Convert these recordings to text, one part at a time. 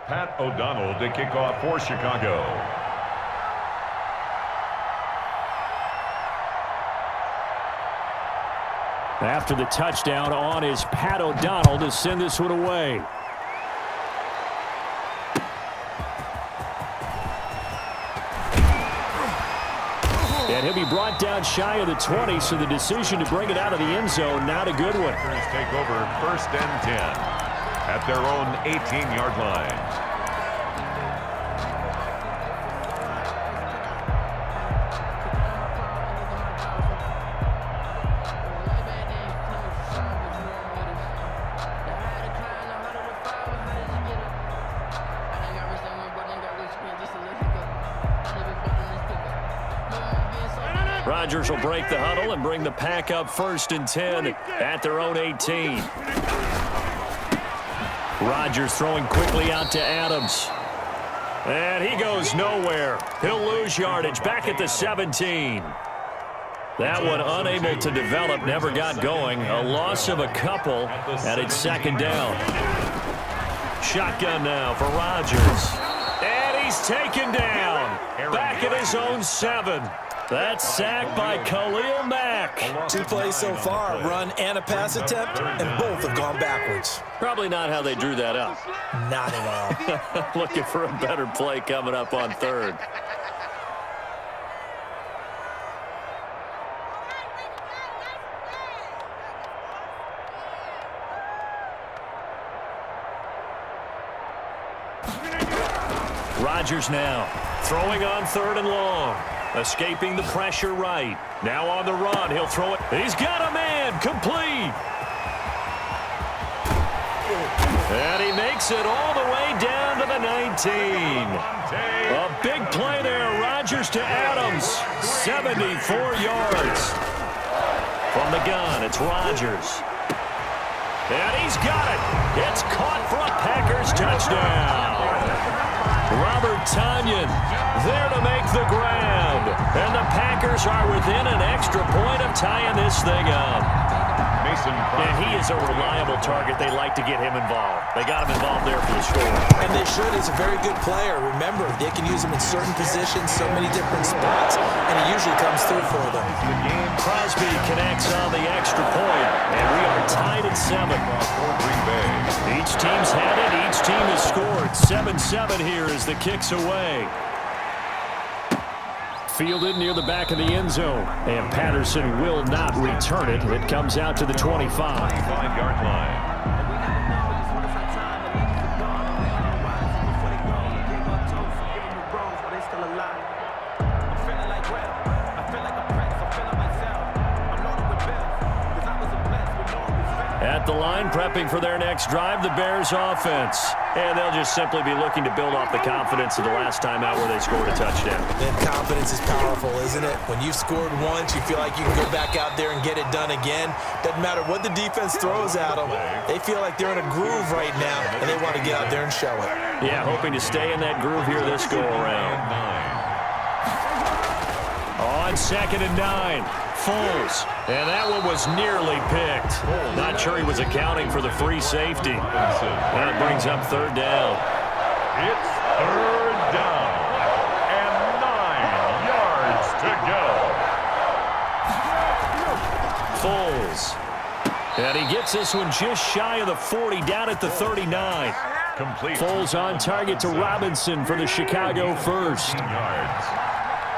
Pat O'Donnell to kick off for Chicago. After the touchdown, on is Pat O'Donnell to send this one away. And he'll be brought down shy of the 20, so the decision to bring it out of the end zone, not a good one. Take over 1st and 10 at their own 18-yard line. Rodgers will break the huddle and bring the pack up 1st and 10 at their own 18. Rodgers throwing quickly out to Adams. And he goes nowhere. He'll lose yardage back at the 17. That one unable to develop, never got going. A loss of a couple, and it's 2nd down. Shotgun now for Rodgers. And he's taken down. Back at his own 7. That's sacked by Khalil Mack. 2 plays so far, run and a pass attempt, and both have gone backwards. Probably not how they drew that up. Not at all. Looking for a better play coming up on 3rd. Rodgers now throwing on 3rd and long. Escaping the pressure right. Now on the run. He'll throw it. He's got a man. Complete. And he makes it all the way down to the 19. A big play there. Rodgers to Adams. 74 yards. From the gun, it's Rodgers. And he's got it. It's caught for a Packers touchdown. Robert Tonyan there to make the grab. And the Packers are within an extra point of tying this thing up. And he is a reliable target. They like to get him involved. They got him involved there for the score. And they should. He's a very good player. Remember, they can use him in certain positions, so many different spots, and he usually comes through for them. Crosby connects on the extra point, and we are tied at 7. Each team's had it. Each team has scored. 7-7 here as the kick's away. Fielded near the back of the end zone, and Patterson will not return it. It comes out to the 25-yard line. At the line, prepping for their next drive, the Bears offense. And they'll just simply be looking to build off the confidence of the last time out where they scored a touchdown. Then confidence is powerful, isn't it? When you've scored once, you feel like you can go back out there and get it done again. Doesn't matter what the defense throws at them. They feel like they're in a groove right now, and they want to get out there and show it. Yeah, hoping to stay in that groove here this go-around. On 2nd and 9. Foles. And that one was nearly picked. Not sure he was accounting for the free safety. And it brings up 3rd down. It's 3rd down. And 9 yards to go. Foles. And he gets this one just shy of the 40, down at the 39. Complete. Foles on target to Robinson for the Chicago first. Yards.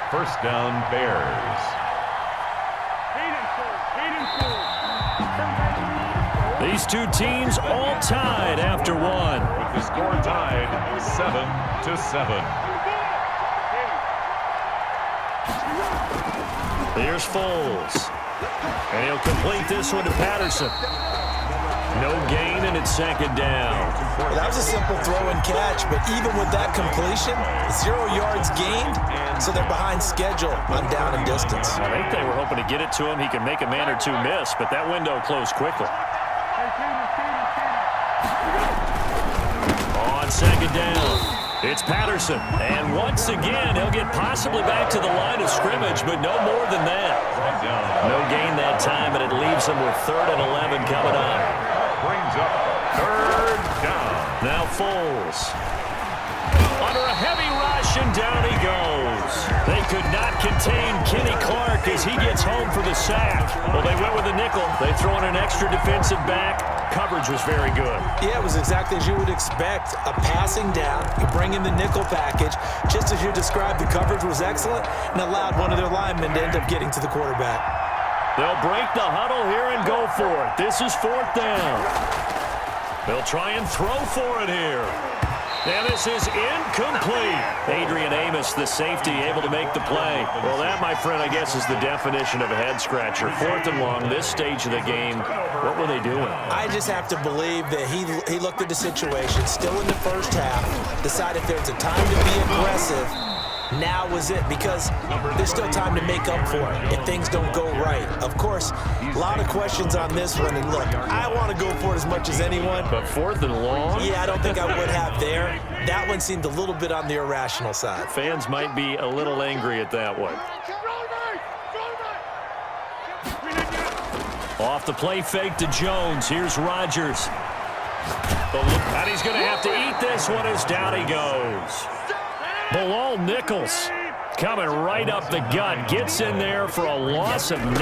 1st down, Bears. These two teams all tied after one. With the score tied 7-7. Here's Foles. And he'll complete this one to Patterson. No gain, and it's 2nd down. Well, that was a simple throw and catch, but even with that completion, 0 yards gained, so they're behind schedule on down and distance. I think they were hoping to get it to him. He can make a man or two miss, but that window closed quickly. On 2nd down, it's Patterson. And once again, he'll get possibly back to the line of scrimmage, but no more than that. No gain that time, and it leaves him with 3rd and 11 coming up. Brings up 3rd down. Now Foles. and down he goes. They could not contain Kenny Clark as he gets home for the sack. Well, they went with a nickel. They throw in an extra defensive back. Coverage was very good. Yeah, it was exactly as you would expect. A passing down, you bring in the nickel package. Just as you described, the coverage was excellent and allowed one of their linemen to end up getting to the quarterback. They'll break the huddle here and go for it. This is 4th down. They'll try and throw for it here. And this is incomplete. Adrian Amos, the safety, able to make the play. Well, that, my friend, I guess is the definition of a head-scratcher. 4th and long, this stage of the game. What were they doing? I just have to believe that he looked at the situation, still in the first half, decided there's a time to be aggressive. Now was it, because there's still time to make up for it if things don't go right. Of course, a lot of questions on this one, and look, I want to go for it as much as anyone. But 4th and long? Yeah, I don't think I would have there. That one seemed a little bit on the irrational side. Fans might be a little angry at that one. Off the play fake to Jones. Here's Rodgers. And he's going to have to eat this one as down he goes. Bilal Nichols coming right up the gut. Gets in there for a loss of 9.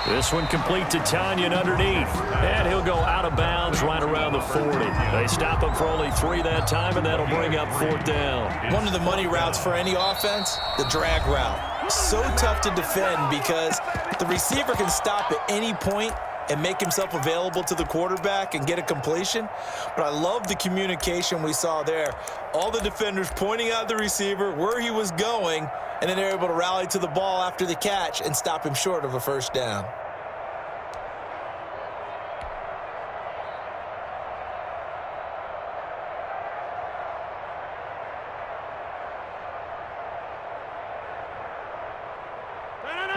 This one complete to Tanyan underneath. And he'll go out of bounds right around the 40. They stop him for only 3 that time, and that'll bring up 4th down. One of the money routes for any offense, the drag route. So tough to defend because the receiver can stop at any point and make himself available to the quarterback and get a completion. But I love the communication we saw there. All the defenders pointing out the receiver, where he was going, and then they're able to rally to the ball after the catch and stop him short of a first down.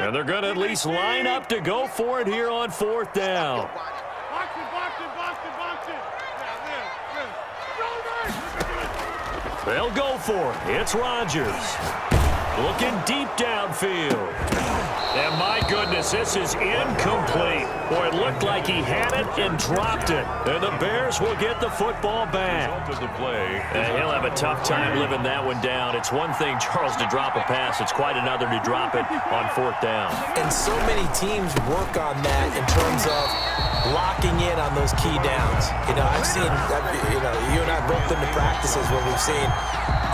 And they're going to at least line up to go for it here on 4th down. They'll go for it. It's Rodgers. Looking deep downfield. And my goodness, this is incomplete. Boy, it looked like he had it and dropped it. And the Bears will get the football back. And he'll have a tough time living that one down. It's one thing, Charles, to drop a pass. It's quite another to drop it on 4th down. And so many teams work on that in terms of locking in on those key downs. You know, I've seen, you and I both been to practices where we've seen,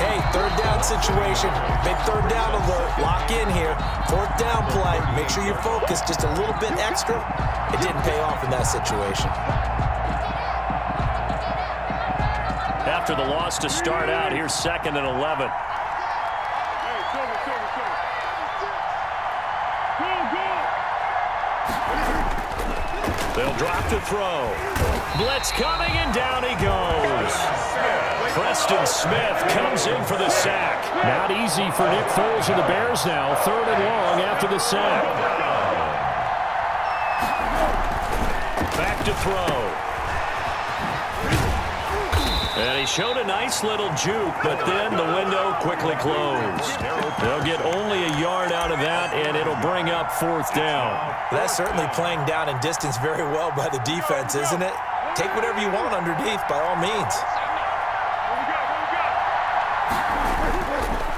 hey, 3rd down situation, big 3rd down alert, lock in here, 4th down play, make sure you're focused just a little bit extra. It didn't pay off in that situation. After the loss to start out, here's 2nd and 11. They'll drop to throw. Blitz coming, and down he goes. Preston Smith comes in for the sack. Not easy for Nick Foles and the Bears now. 3rd and long after the sack. Back to throw. And he showed a nice little juke, but then the window quickly closed. They'll get only a yard out of that, and it'll bring up 4th down. That's certainly playing down in distance very well by the defense, isn't it? Take whatever you want underneath, by all means.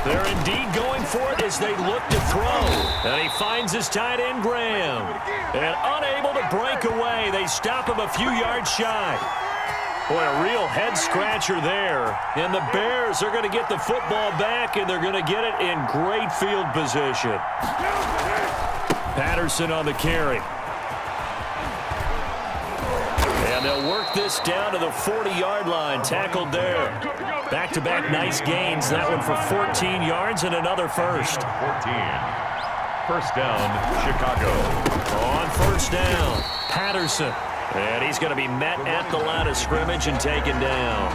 They're indeed going for it as they look to throw. And he finds his tight end, Graham. And unable to break away, they stop him a few yards shy. Boy, a real head-scratcher there. And the Bears are going to get the football back, and they're going to get it in great field position. Patterson on the carry. And they'll work this down to the 40-yard line. Tackled there. Back-to-back nice gains. That one for 14 yards and another first. 14. First down, Chicago. On first down, Patterson. And he's going to be met at the line of scrimmage and taken down.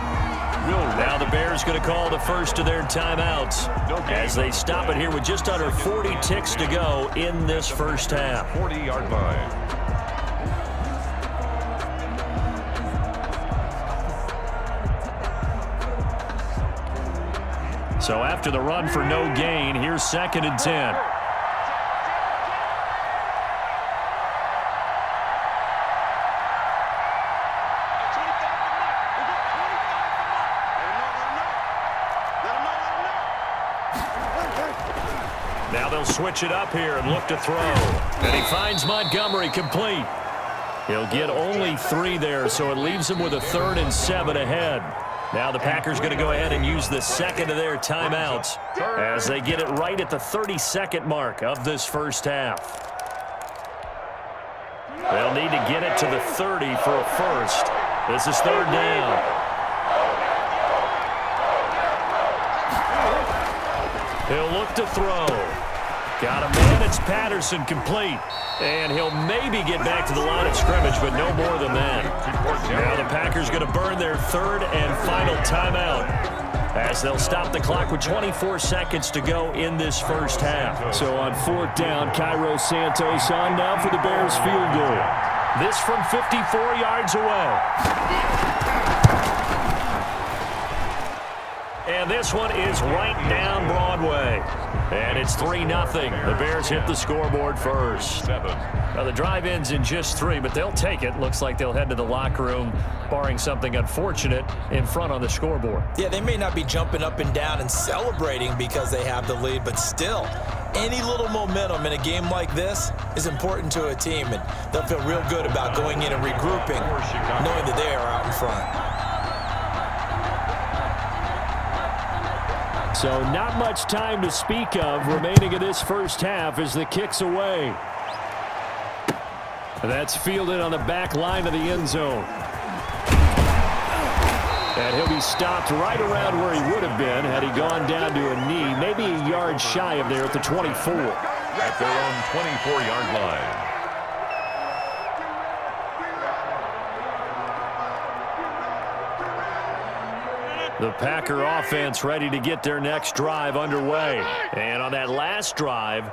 Now the Bears going to call the first of their timeouts as they stop it here with just under 40 ticks to go in this first half. 40-yard line. So after the run for no gain, here's 2nd and 10. Now they'll switch it up here and look to throw. And he finds Montgomery complete. He'll get only 3 there, so it leaves him with a 3rd and 7 ahead. Now the Packers going to go ahead and use the second of their timeouts as they get it right at the 32nd mark of this first half. They'll need to get it to the 30 for a first. This is 3rd down. He'll look to throw. Got a man. It's Patterson complete. And he'll maybe get back to the line of scrimmage, but no more than that. Now the Packers going to burn their 3rd and final timeout as they'll stop the clock with 24 seconds to go in this first half. So on 4th down, Cairo Santos on now for the Bears field goal. This from 54 yards away. And this one is right down Broadway. And it's 3-0. The Bears hit the scoreboard first. Now the drive ends in just 3, but they'll take it. Looks like they'll head to the locker room, barring something unfortunate in front on the scoreboard. Yeah, they may not be jumping up and down and celebrating because they have the lead, but still, any little momentum in a game like this is important to a team, and they'll feel real good about going in and regrouping, knowing that they are out in front. So not much time to speak of remaining in this first half as the kick's away. That's fielded on the back line of the end zone. And he'll be stopped right around where he would have been had he gone down to a knee, maybe a yard shy of there at the 24. At their own 24-yard line. The Packer offense ready to get their next drive underway. And on that last drive,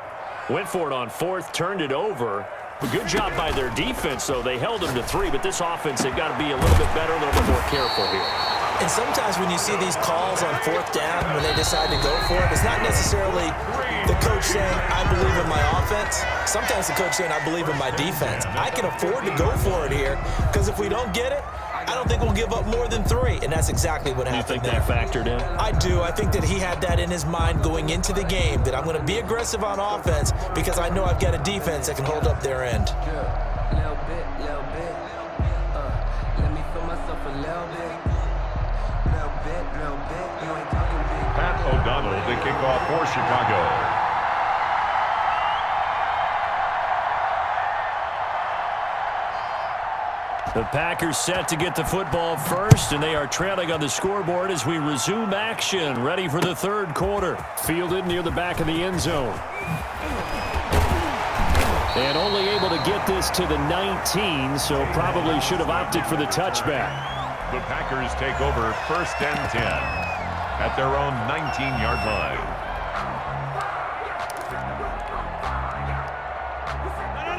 went for it on 4th, turned it over. A good job by their defense, though. They held them to 3, but this offense, they've got to be a little bit better, a little bit more careful here. And sometimes when you see these calls on 4th down, when they decide to go for it, it's not necessarily the coach saying, I believe in my offense. Sometimes the coach saying, I believe in my defense. I can afford to go for it here because if we don't get it, I don't think we'll give up more than 3, and that's exactly what happened there. You think that factored in? I do. I think that he had that in his mind going into the game, that I'm going to be aggressive on offense because I know I've got a defense that can hold up their end. Little bit. Let me feel myself a little bit. You ain't talking big. Pat O'Donnell, the kickoff for Chicago. The Packers set to get the football first, and they are trailing on the scoreboard as we resume action, ready for the 3rd quarter. Fielded near the back of the end zone. And only able to get this to the 19, so probably should have opted for the touchback. The Packers take over 1st and 10 at their own 19-yard line.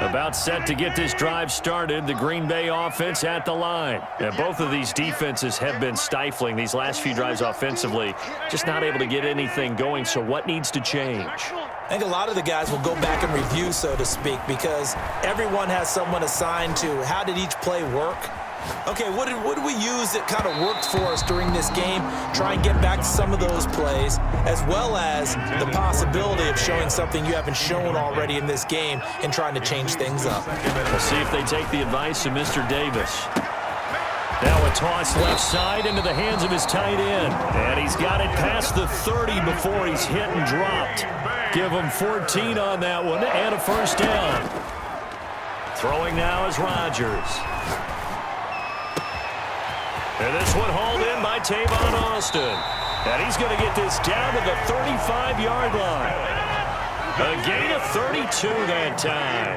About set to get this drive started, the Green Bay offense at the line. And both of these defenses have been stifling these last few drives offensively, just not able to get anything going. So what needs to change? I think a lot of the guys will go back and review, so to speak, because everyone has someone assigned to how did each play work. Okay, what did we use that kind of worked for us during this game? Try and get back to some of those plays, as well as the possibility of showing something you haven't shown already in this game and trying to change things up. We'll see if they take the advice of Mr. Davis. Now a toss left side into the hands of his tight end. And he's got it past the 30 before he's hit and dropped. Give him 14 on that one and a first down. Throwing now is Rodgers. And this one hauled in by Tavon Austin. And he's going to get this down to the 35-yard line. A gain of 32 that time.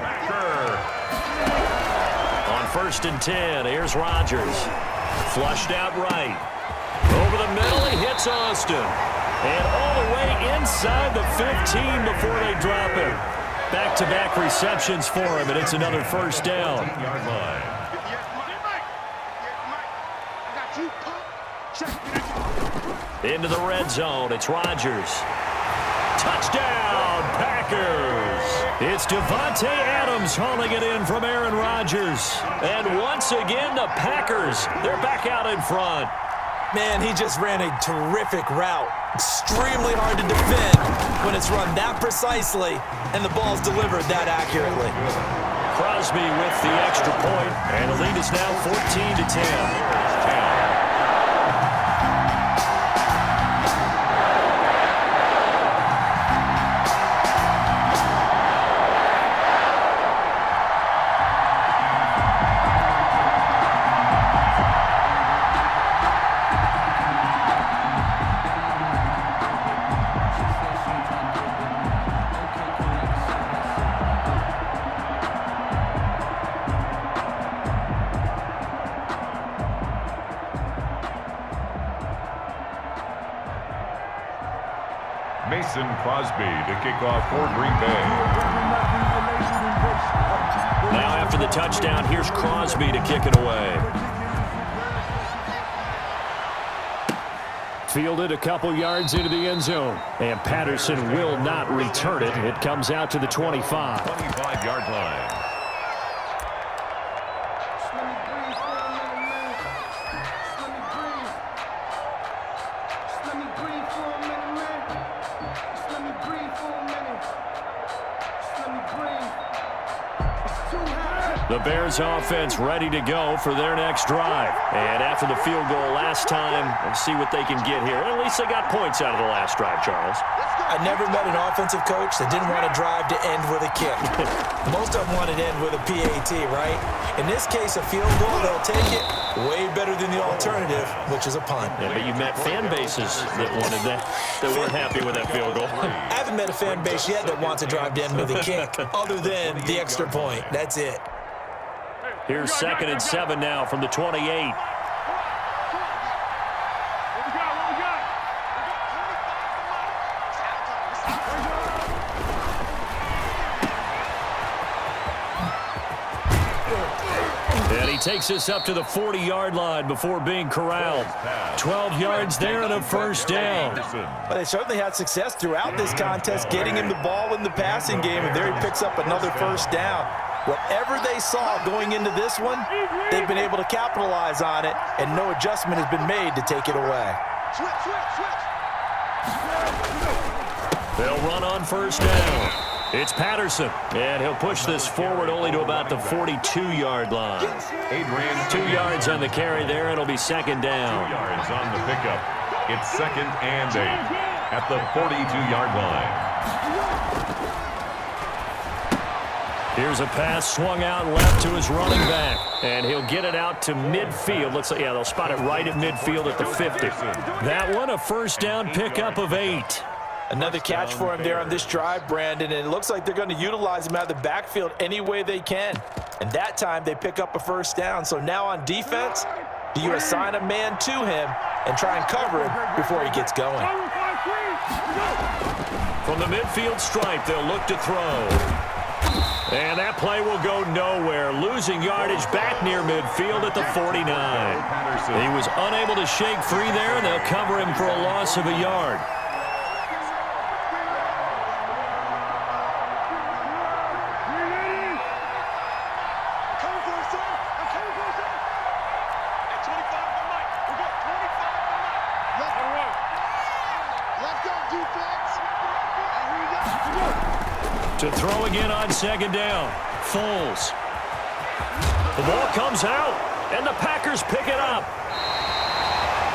On 1st and 10, here's Rodgers. Flushed out right. Over the middle, he hits Austin. And all the way inside the 15 before they drop him. Back-to-back receptions for him, and it's another first down. Into the red zone, it's Rodgers. Touchdown, Packers! It's Davante Adams hauling it in from Aaron Rodgers. And once again, the Packers, they're back out in front. Man, he just ran a terrific route. Extremely hard to defend when it's run that precisely and the ball's delivered that accurately. Crosby with the extra point, and the lead is now 14-10. Mason Crosby to kick off for Green Bay. Now after the touchdown, here's Crosby to kick it away. Fielded a couple yards into the end zone. And Patterson will not return it. It comes out to the 25. 25-yard line. The Bears offense ready to go for their next drive. And after the field goal last time, let's see what they can get here. At least they got points out of the last drive, Charles. I never met an offensive coach that didn't want to drive to end with a kick. Most of them wanted to end with a PAT, right? In this case, a field goal, they'll take it way better than the alternative, which is a punt. Yeah, but you met fan bases that wanted that weren't happy with that field goal. I haven't met a fan base yet that wants to drive to end with a kick, other than the extra point. That's it. Here's 2nd and 7 now from the 28. And he takes us up to the 40-yard line before being corralled. 12 yards there and a first down. But they certainly had success throughout this contest, getting him the ball in the passing game, and there he picks up another first down. Whatever they saw going into this one, they've been able to capitalize on it, and no adjustment has been made to take it away. They'll run on first down. It's Patterson, and he'll push this forward only to about the 42-yard line. 2 yards on the carry there, and it'll be 2nd down. 2 yards on the pickup. It's 2nd and 8 at the 42-yard line. Here's a pass swung out left to his running back, and he'll get it out to midfield. Looks like, yeah, they'll spot it right at midfield at the 50. That one, a first down pickup of 8. Another catch for him there on this drive, Brandon, and it looks like they're going to utilize him out of the backfield any way they can. And that time they pick up a first down. So now on defense, do you assign a man to him and try and cover him before he gets going? From the midfield stripe, they'll look to throw. And that play will go nowhere. Losing yardage back near midfield at the 49. He was unable to shake free there, and they'll cover him for a loss of a yard. To throw again on 2nd down. Foles. The ball comes out, and the Packers pick it up.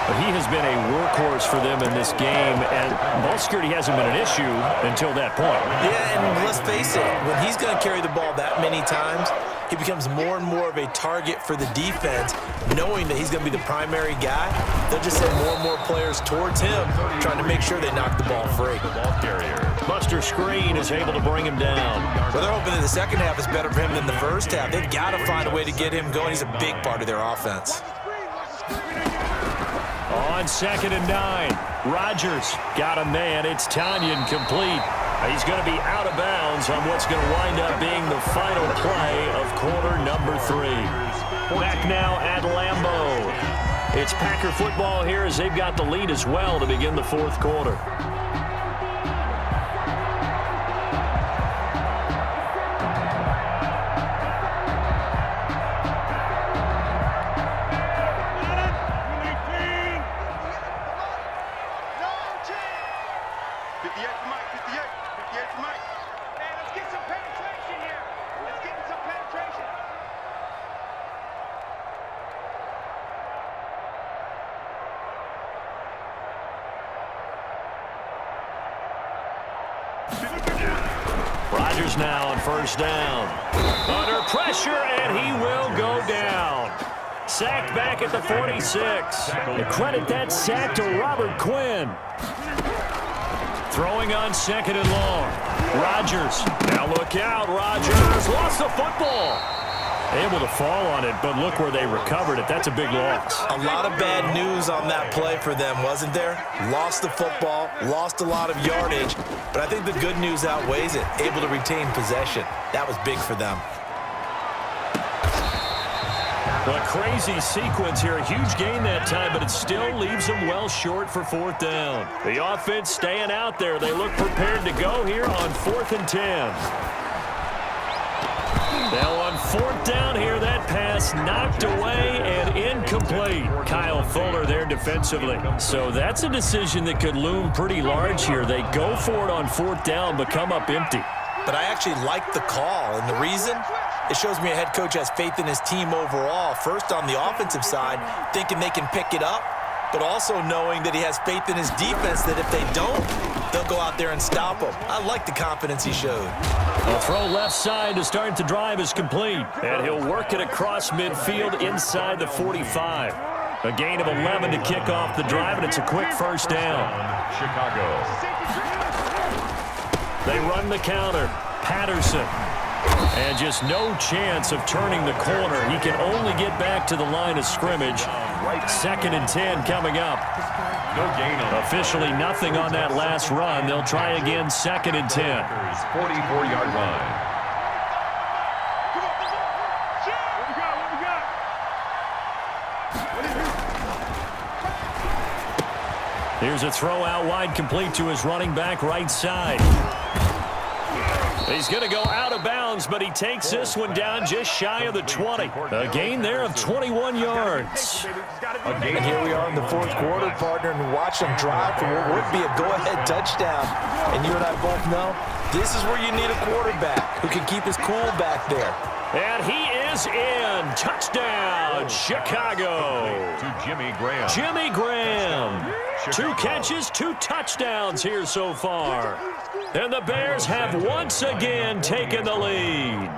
But he has been a workhorse for them in this game, and ball security hasn't been an issue until that point. Yeah, and let's face it, when he's going to carry the ball that many times, he becomes more and more of a target for the defense, knowing that he's going to be the primary guy. They'll just send more and more players towards him, trying to make sure they knock the ball free. Buster Screen is able to bring him down. Well, they're hoping that the second half is better for him than the first half. They've got to find a way to get him going. He's a big part of their offense. On 2nd and 9, Rodgers got a man. It's Tanyan complete. He's going to be out of bounds on what's going to wind up being the final play of quarter number 3. Back now at Lambeau. It's Packer football here as they've got the lead as well to begin the 4th quarter. Rodgers now on first down. Under pressure, and he will go down. Sacked back at the 46. And credit that sack to Robert Quinn. Throwing on second and long. Rodgers. Now look out. Rodgers lost the football. Able to fall on it, but look where they recovered it. That's a big loss. A lot of bad news on that play for them, wasn't there? Lost the football, lost a lot of yardage, but I think the good news outweighs it. Able to retain possession. That was big for them. A crazy sequence here. A huge gain that time, but it still leaves them well short for fourth down. The offense staying out there. They look prepared to go here on 4th and 10. Now on fourth down here, that pass knocked away and incomplete. Kyle Fuller there defensively. So that's a decision that could loom pretty large here. They go for it on fourth down, but come up empty. But I actually like the call, and the reason? It shows me a head coach has faith in his team overall. First on the offensive side, thinking they can pick it up, but also knowing that he has faith in his defense that if they don't, they'll go out there and stop them. I like the confidence he showed. A throw left side to start the drive is complete. And he'll work it across midfield inside the 45. A gain of 11 to kick off the drive, and it's a quick first down. Chicago. They run the counter. Patterson. And just no chance of turning the corner. He can only get back to the line of scrimmage. 2nd and 10 coming up. No gain on Officially nothing on that last run. They'll try again 2nd and 10. 44-yard line. Here's a throw out wide, complete to his running back right side. He's going to go out of bounds, but he takes this one down just shy of the 20. A gain there of 21 yards. And here we are in the fourth quarter, partner, and watch them drive for what would be a go-ahead touchdown. And you and I both know this is where you need a quarterback who can keep his cool back there. And he is in. Touchdown, Chicago. To Jimmy Graham. Jimmy Graham. 2 catches, 2 touchdowns here so far. And the Bears have once again taken the lead.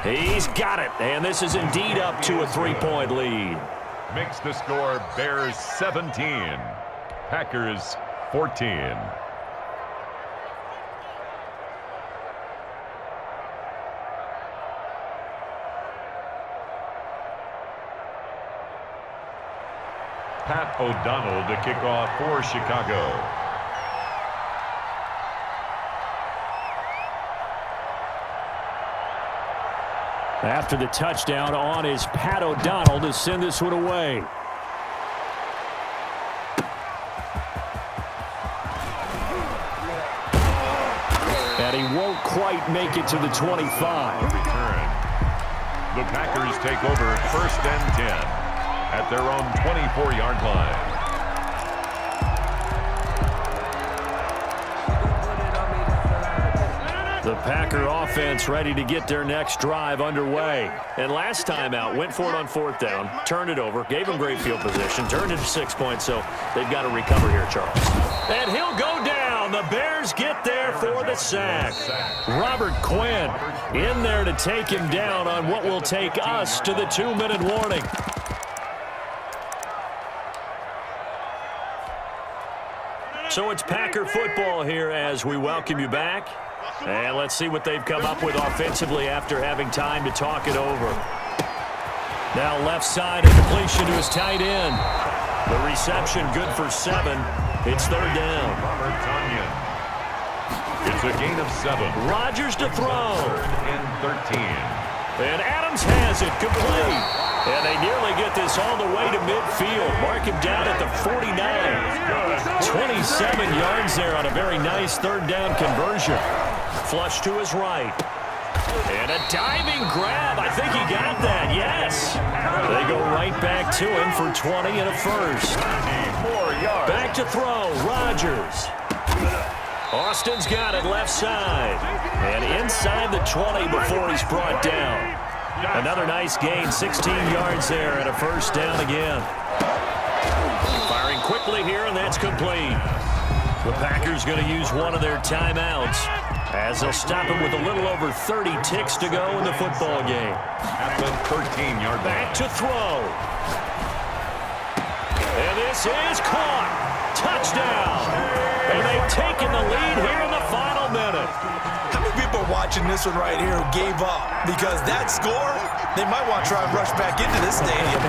He's got it, and this is indeed up to a 3-point lead. Makes the score Bears 17, Packers 14. Pat O'Donnell to kick off for Chicago. After the touchdown, on is Pat O'Donnell to send this one away. And he won't quite make it to the 25. Return. The Packers take over 1st and 10. At their own 24-yard line. The Packer offense ready to get their next drive underway. And last time out, went for it on 4th down, turned it over, gave them great field position, turned it to 6 points, so they've got to recover here, Charles. And he'll go down. The Bears get there for the sack. Robert Quinn in there to take him down on what will take us to the 2-minute warning. So it's Packer football here as we welcome you back. And let's see what they've come up with offensively after having time to talk it over. Now left side, a completion to his tight end. The reception good for 7. It's 3rd down. Robert Tonyan. It's a gain of 7. Rodgers to throw. 3rd and 13. And Adams has it complete. And they nearly get this all the way to midfield. Mark him down at the 49. 27 yards there on a very nice 3rd down conversion. Flush to his right. And a diving grab. I think he got that. Yes. They go right back to him for 20 and a first. Back to throw. Rodgers. Austin's got it left side. And inside the 20 before he's brought down. Another nice gain, 16 yards there, and a first down again. Firing quickly here, and that's complete. The Packers going to use one of their timeouts as they'll stop it with a little over 30 ticks to go in the football game. At the 13-yard line. Back to throw. And this is caught. Touchdown. And they've taken the lead here in the final minute. How many people are watching this one right here who gave up? Because that score, they might want to try and rush back into this stadium.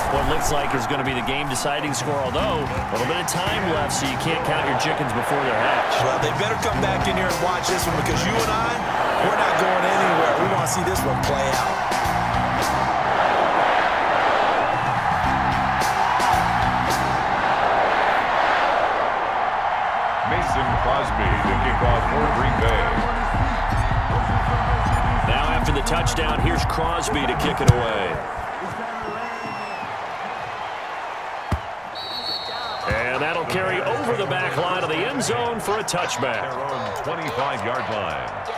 What looks like is going to be the game-deciding score, although a little bit of time left, so you can't count your chickens before they're hatched. Well, they better come back in here and watch this one because you and I, we're not going anywhere. We want to see this one play out. Mason Crosby to kick off for Green Bay. Now after the touchdown, here's Crosby to kick it away. And that'll carry over the back line of the end zone for a touchback. Their own 25-yard line.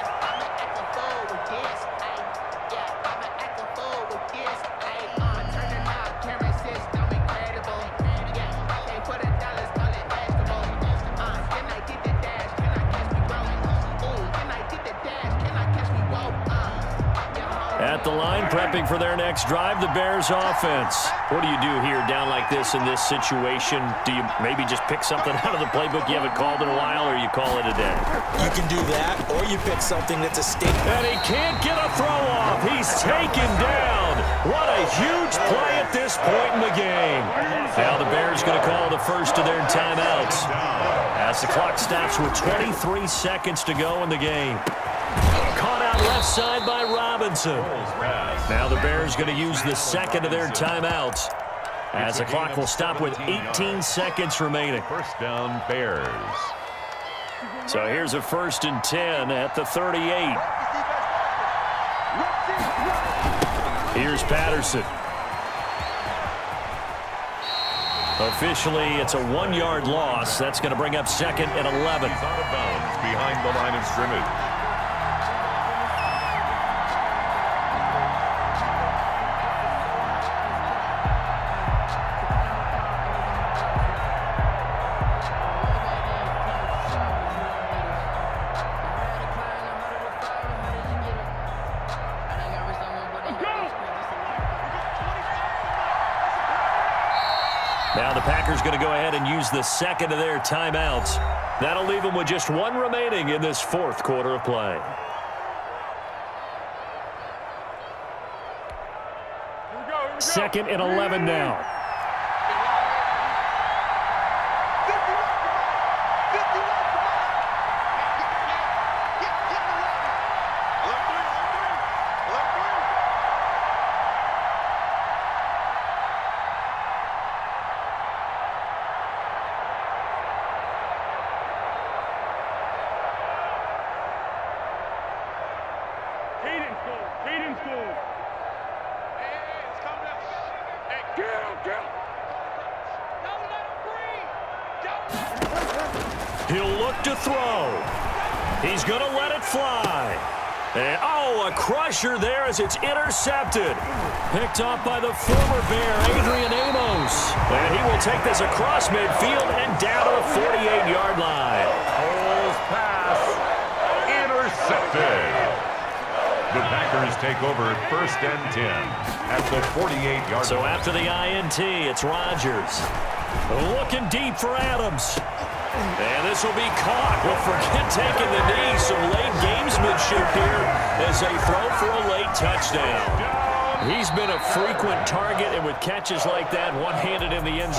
At the line, prepping for their next drive, the Bears offense. What do you do here down like this in this situation? Do you maybe just pick something out of the playbook you haven't called in a while, or you call it a day? You can do that, or you pick something that's a statement. And he can't get a throw off. He's taken down. What a huge play at this point in the game. Now the Bears going to call the first of their timeouts as the clock stops with 23 seconds to go in the game. Caught out left side by Robinson. Now the Bears going to use the second of their timeouts as the clock will stop with 18 seconds remaining. First down, Bears. So here's a 1st and 10 at the 38. Here's Patterson. Officially, it's a 1-yard loss. That's going to bring up 2nd and 11. He's out of bounds behind the line of scrimmage. Now the Packers going to go ahead and use the second of their timeouts. That'll leave them with just one remaining in this 4th quarter of play. Second and 11 now. He'll look to throw. He's going to let it fly. And, oh, a crusher there as it's intercepted. Picked off by the former Bear, Adrian Amos. And he will take this across midfield and down to the 48-yard line. Cole's pass intercepted. The Packers take over 1st and 10 at the 48-yard line. So after the INT, it's Rodgers. Looking deep for Adams. And this will be caught. Well, forget taking the knee. Some late gamesmanship here as they throw for a late touchdown. He's been a frequent target, and with catches like that, one-handed in the end zone.